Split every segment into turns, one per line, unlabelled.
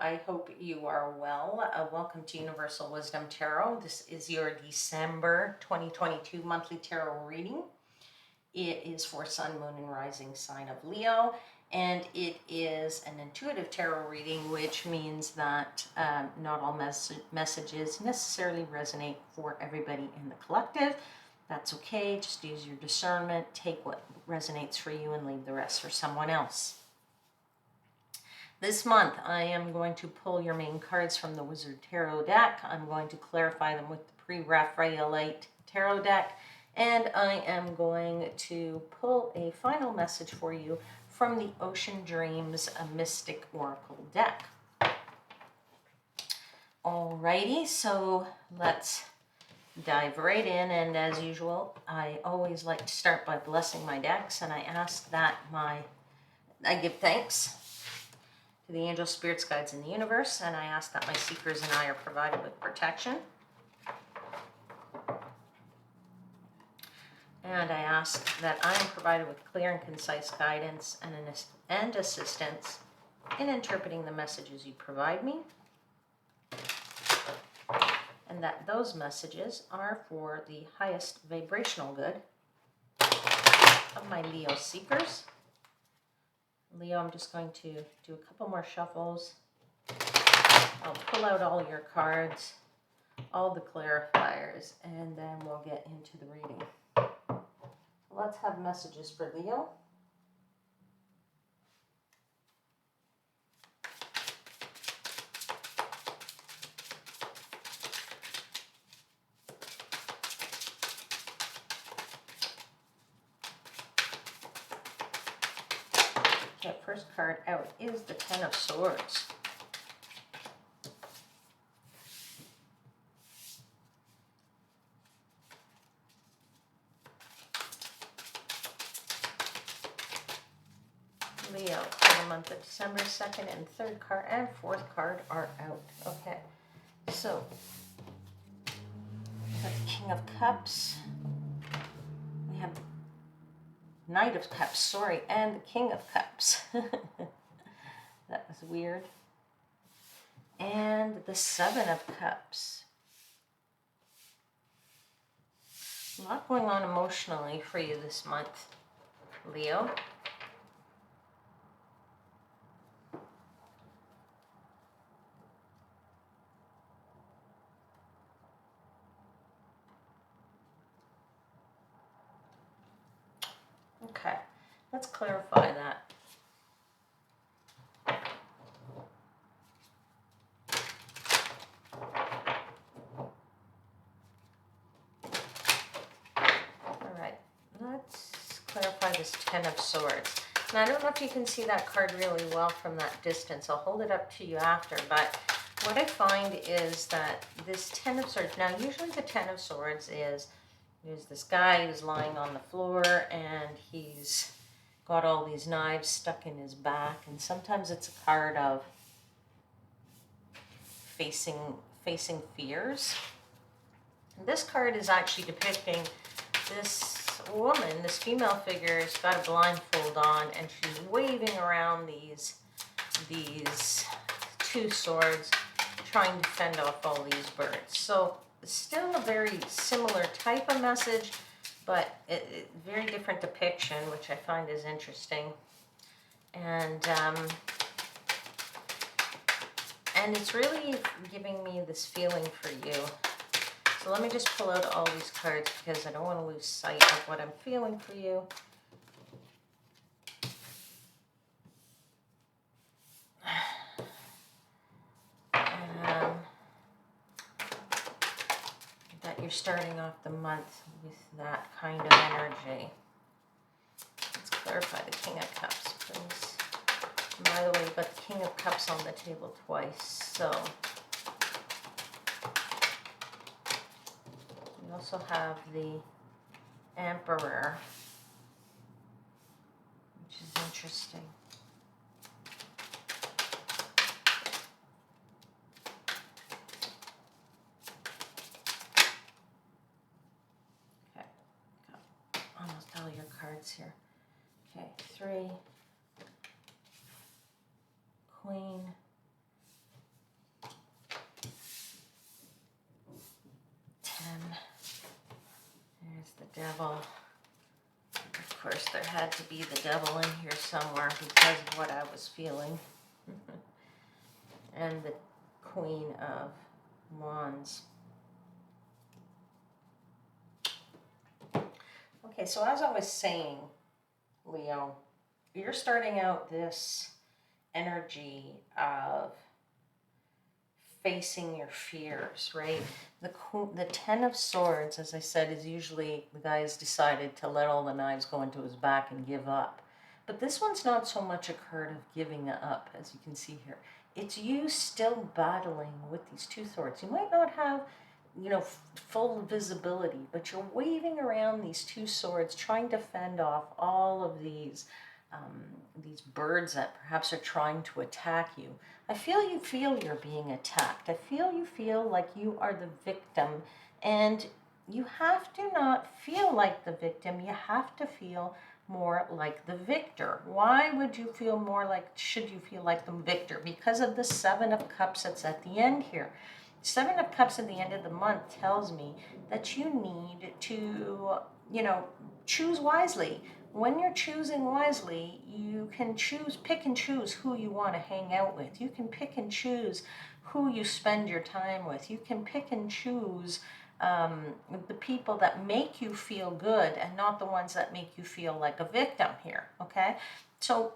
I hope you are well. Welcome to Universal Wisdom Tarot. This is your December 2022 monthly tarot reading. It is for Sun, Moon, and Rising sign of Leo, and it is an intuitive tarot reading, which means that not all messages necessarily resonate for everybody in the collective. That's okay. Just use your discernment. Take what resonates for you and leave the rest for someone else. This month, I am going to pull your main cards from the Wizard Tarot deck. I'm going to clarify them with the Pre-Raphaelite Tarot deck. And I am going to pull a final message for you from the Ocean Dreams A Mystic Oracle deck. Alrighty, so let's dive right in. And as usual, I always like to start by blessing my decks. And I ask that I give thanks to the angels, spirits, guides in the universe, and I ask that my seekers and I are provided with protection. And I ask that I am provided with clear and concise guidance and assistance in interpreting the messages you provide me. And that those messages are for the highest vibrational good of my Leo seekers. Leo, I'm just going to do a couple more shuffles. I'll pull out all your cards, all the clarifiers, and then we'll get into the reading. Let's have messages for Leo. Okay, first card out is the Ten of Swords. Leo for the month of December, second and third card and fourth card are out. Okay, so we have the King of Cups. We have Knight of Cups, sorry, and the King of Cups. That was weird. And the Seven of Cups. A lot going on emotionally for you this month, Leo. Okay, let's clarify that. All right, let's clarify this Ten of Swords. Now, I don't know if you can see that card really well from that distance. I'll hold it up to you after, but what I find is that this Ten of Swords, now usually the Ten of Swords is there's this guy who's lying on the floor and he's got all these knives stuck in his back, and sometimes it's a card of facing fears. And this card is actually depicting this woman, this female figure, has got a blindfold on and she's waving around these two swords, trying to fend off all these birds. So still a very similar type of message, but very different depiction, which I find is interesting. And it's really giving me this feeling for you. So let me just pull out all these cards because I don't want to lose sight of what I'm feeling for you. That you're starting off the month with that kind of energy. Let's clarify the King of Cups, please. By the way, you've got the King of Cups on the table twice, so we also have the Emperor, which is interesting. Okay, got almost all your cards here. Okay, 3, Queen, Devil. Of course, there had to be the devil in here somewhere because of what I was feeling. And the Queen of Wands. Okay, so as I was saying, Leo, you're starting out this energy of facing your fears, right? The Ten of Swords, as I said, is usually the guy has decided to let all the knives go into his back and give up. But this one's not so much a card of giving up, as you can see here. It's you still battling with these two swords. You might not have, full visibility, but you're waving around these two swords, trying to fend off all of these birds that perhaps are trying to attack you. I feel you're being attacked. I feel you feel like you are the victim, and you have to not feel like the victim. You have to feel more like the victor. Why would you feel more like, should you feel like the victor? Because of the Seven of Cups that's at the end here. Seven of Cups at the end of the month tells me that you need to, choose wisely. When you're choosing wisely, you can pick and choose who you want to hang out with. You can pick and choose who you spend your time with. You can pick and choose the people that make you feel good and not the ones that make you feel like a victim here, okay? So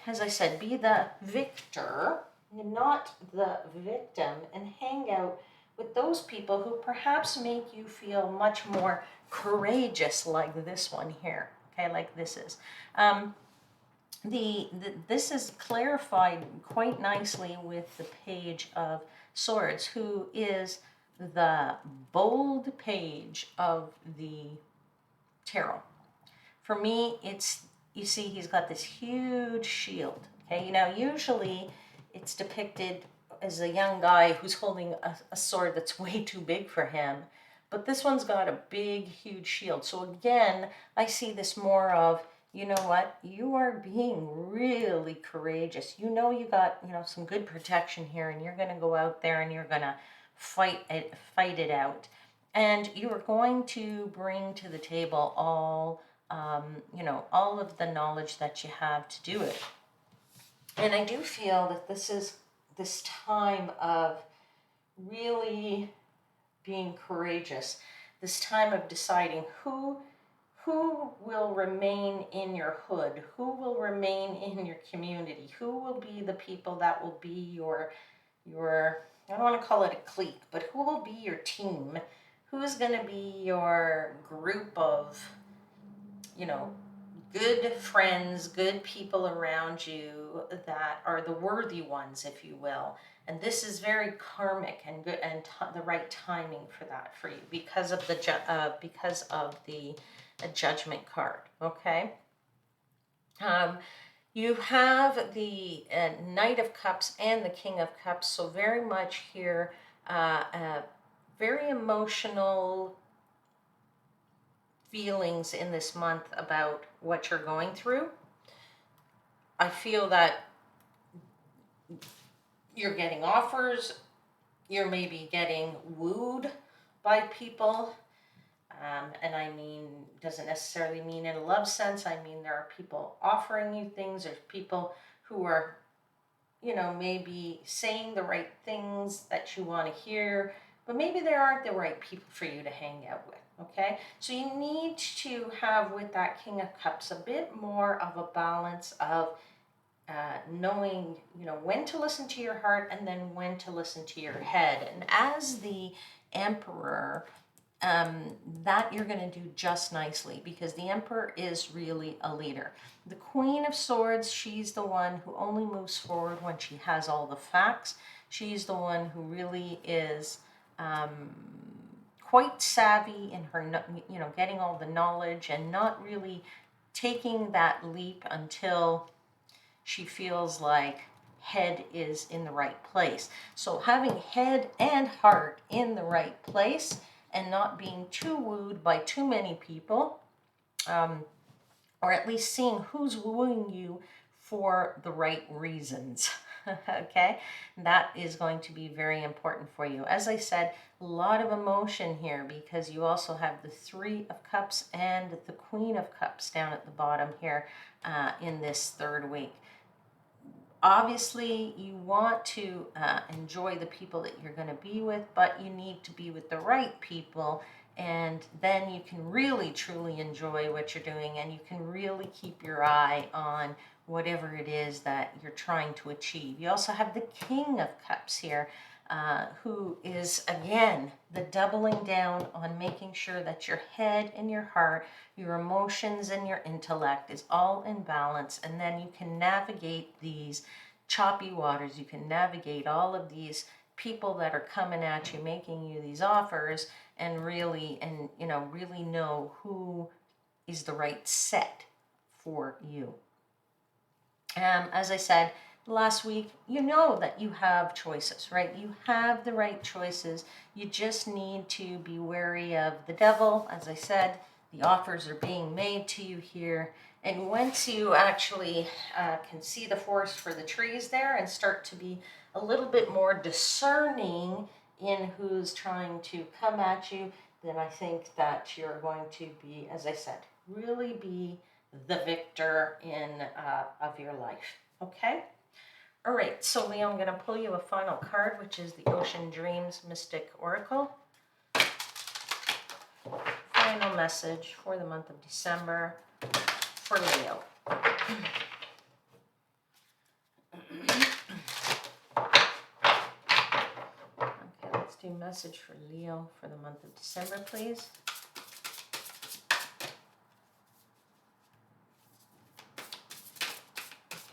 as I said, be the victor, not the victim, and hang out with those people who perhaps make you feel much more courageous, like this one here, okay, like this is. This is clarified quite nicely with the Page of Swords, who is the bold page of the tarot. For me, you see he's got this huge shield, okay? Usually it's depicted as a young guy who's holding a sword that's way too big for him. But this one's got a big, huge shield. So again, I see this more of, you know what? You are being really courageous. You got, some good protection here, and you're going to go out there and you're going to fight it out. And you are going to bring to the table all of the knowledge that you have to do it. And I do feel that this is this time of really being courageous, this time of deciding who will remain in your hood, who will remain in your community, who will be the people that will be your I don't want to call it a clique, but who will be your team, who is going to be your group of, good friends, good people around you that are the worthy ones, if you will. And this is very karmic and good, and the right timing for that for you because of the Judgment card. Okay. You have the Knight of Cups and the King of Cups, so very much here, very emotional feelings in this month about what you're going through. I feel that you're getting offers, you're maybe getting wooed by people, and I mean, doesn't necessarily mean in a love sense. I mean, there are people offering you things, there's people who are, maybe saying the right things that you want to hear, but maybe there aren't the right people for you to hang out with. Okay, so you need to have with that King of Cups a bit more of a balance of knowing, when to listen to your heart and then when to listen to your head. And as the Emperor, that you're going to do just nicely, because the Emperor is really a leader. The Queen of Swords, she's the one who only moves forward when she has all the facts. She's the one who really is quite savvy in her, getting all the knowledge and not really taking that leap until she feels like head is in the right place. So having head and heart in the right place and not being too wooed by too many people, or at least seeing who's wooing you for the right reasons. Okay, that is going to be very important for you. As I said, a lot of emotion here because you also have the Three of Cups and the Queen of Cups down at the bottom here in this third week. Obviously, you want to enjoy the people that you're going to be with, but you need to be with the right people, and then you can really truly enjoy what you're doing, and you can really keep your eye on whatever it is that you're trying to achieve. You also have the King of Cups here, who is, again, the doubling down on making sure that your head and your heart, your emotions and your intellect is all in balance, and then you can navigate these choppy waters. You can navigate all of these people that are coming at you, making you these offers, and really know who is the right set for you. As I said last week, you know that you have choices, right? You have the right choices. You just need to be wary of the devil. As I said, the offers are being made to you here. And once you actually can see the forest for the trees there and start to be a little bit more discerning in who's trying to come at you, then I think that you're going to be, as I said, really be the victor of your life. Okay? All right, so Leo, I'm going to pull you a final card, which is the Ocean Dreams Mystic Oracle. Final message for the month of December for Leo. Okay, let's do message for Leo for the month of December, please.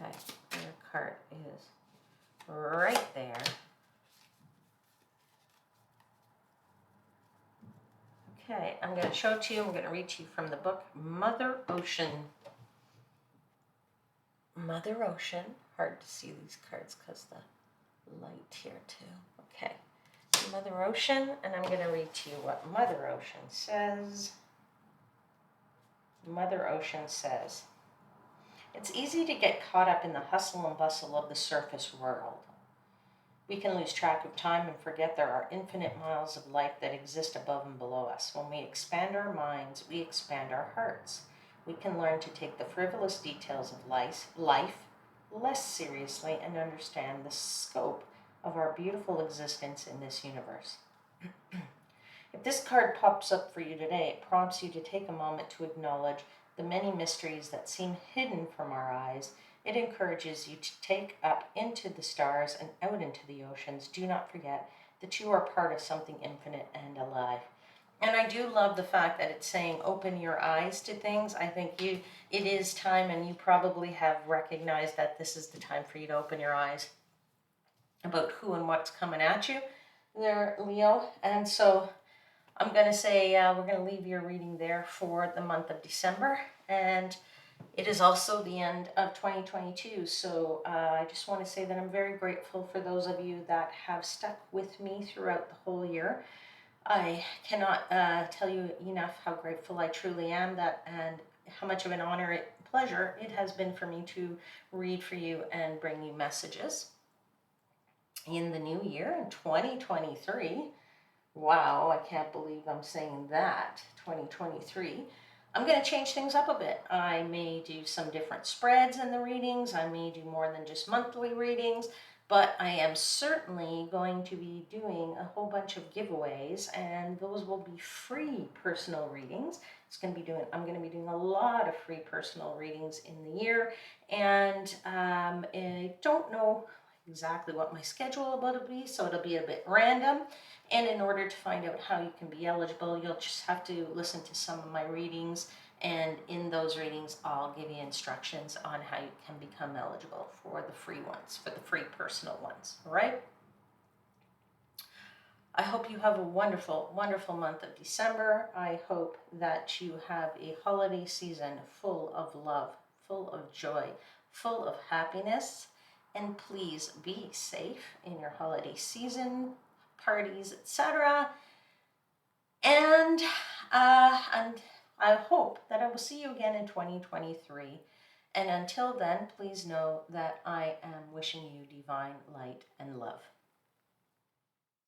Okay, your card is right there. Okay, I'm going to show it to you. I'm going to read to you from the book Mother Ocean. Mother Ocean. Hard to see these cards because the light here too. Okay, Mother Ocean, and I'm going to read to you what Mother Ocean says. Mother Ocean says, it's easy to get caught up in the hustle and bustle of the surface world. We can lose track of time and forget there are infinite miles of life that exist above and below us. When we expand our minds, we expand our hearts. We can learn to take the frivolous details of life less seriously and understand the scope of our beautiful existence in this universe. If this card pops up for you today, it prompts you to take a moment to acknowledge the many mysteries that seem hidden from our eyes. It encourages you to take up into the stars and out into the oceans. Do not forget that you are part of something infinite and alive. And I do love the fact that it's saying open your eyes to things. I think it is time, and you probably have recognized that this is the time for you to open your eyes about who and what's coming at you there, Leo. And so I'm going to say we're going to leave your reading there for the month of December. And it is also the end of 2022. So I just want to say that I'm very grateful for those of you that have stuck with me throughout the whole year. I cannot tell you enough how grateful I truly am and how much of an honor and pleasure it has been for me to read for you and bring you messages. In the new year, in 2023, wow, I can't believe I'm saying that, 2023. I'm going to change things up a bit. I may do some different spreads in the readings. I may do more than just monthly readings, but I am certainly going to be doing a whole bunch of giveaways, and those will be free personal readings. I'm going to be doing a lot of free personal readings in the year, and I don't know exactly what my schedule will be, so it'll be a bit random. And in order to find out how you can be eligible, you'll just have to listen to some of my readings. And in those readings, I'll give you instructions on how you can become eligible for the free ones, for the free personal ones, all right? I hope you have a wonderful, wonderful month of December. I hope that you have a holiday season full of love, full of joy, full of happiness. And please be safe in your holiday season, parties, etc. And I hope that I will see you again in 2023. And until then, please know that I am wishing you divine light and love.